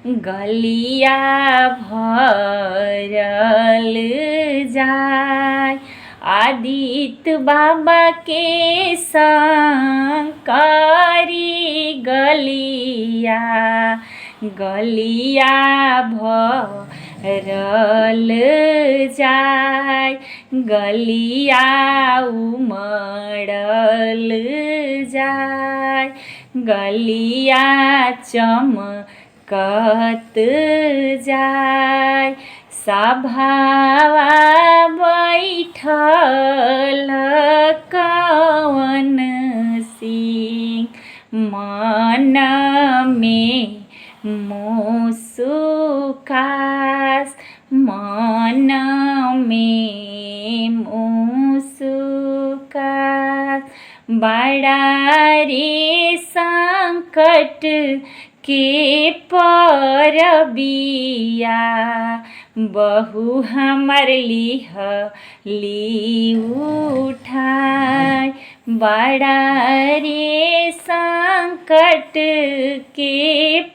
गलिया भरल जाय। आदित्य बाबा के संग करी गलिया, गलिया भरल जाय। गलिया उमड़ल जाय, गलिया चमकत जाय। सभावा बैठल कवन सिंह, मन में मुस्कास, मन में मुस्कास। बड़ा रे संकट के परबिया, बहू हमर लिहली उठाय। बड़ा रे संकट के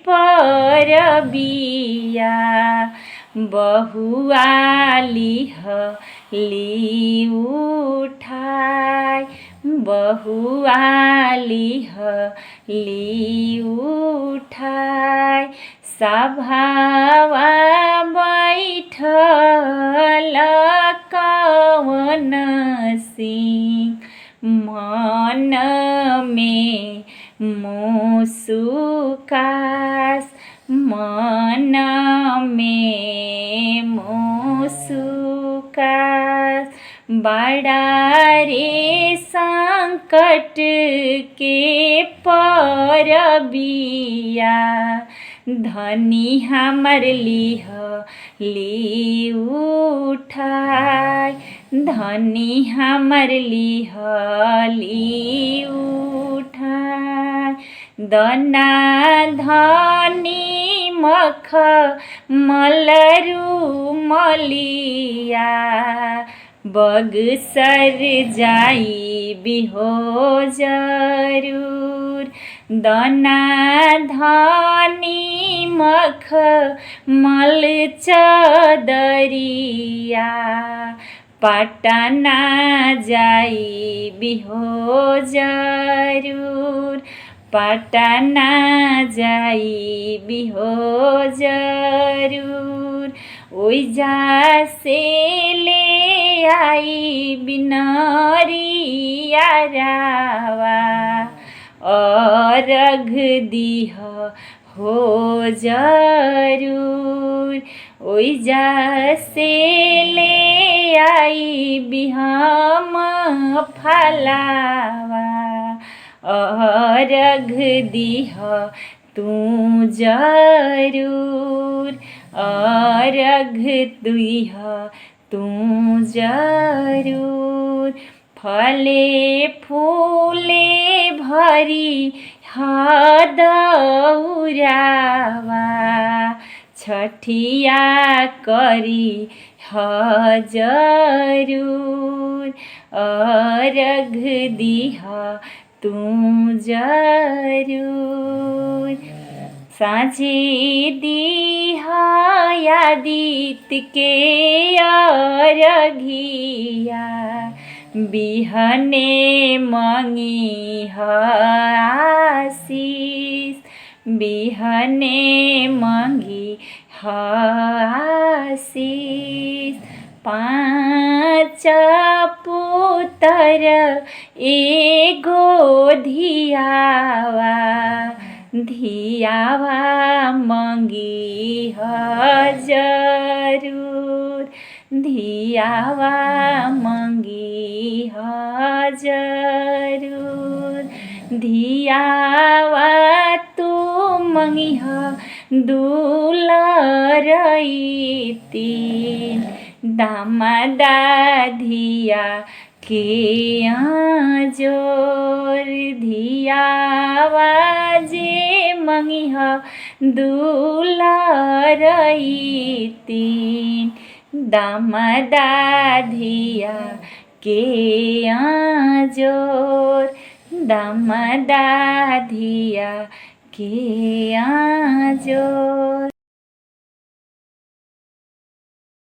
परबिया, बहुआ लिहली उठाय। बहुआ लिहली उठाय। सभावा बैठल कवन सिंह, मन में मुस्कास, मन में मुस्कास। बड़ा रे संकट के परबिया, धनी हमर लिहली उठाय। धनी हमर लिहली उठाय। दना धनी मखमलरू मलिया, बगसर जाई बिहो जरूर। दना धनी मखमल चदरिया, पटना जाई बिहो जरूर। पटना जाई बिहो जरूर। ओइजा से ले आई बिनरिया रावा, अर्घ दिह हो जरूर। ओइजा से ले आई बिहम फलावा, अर्घ दिह तू जरूर। अर्घ दिह तू जरूर। फले फूले भरी दउरावा, छठिया करी जरूर। अर्घ दिह तू जरूर। साँझे दिह आदित्य के अर्घिया, बिहने मंगिह आशीष। बिहने मंगिह आशीष। 5 पुत्र एगो धियावा, धियावा मंगिह जरूर। धियावा मंगिह जरूर। धियावा तू मंगिह दुलरईती, दामादा धिया के आजोर। धियावा जे मंगिह दुलरईती, दामादा धिया के आजोर। दामादा धिया के आजोर।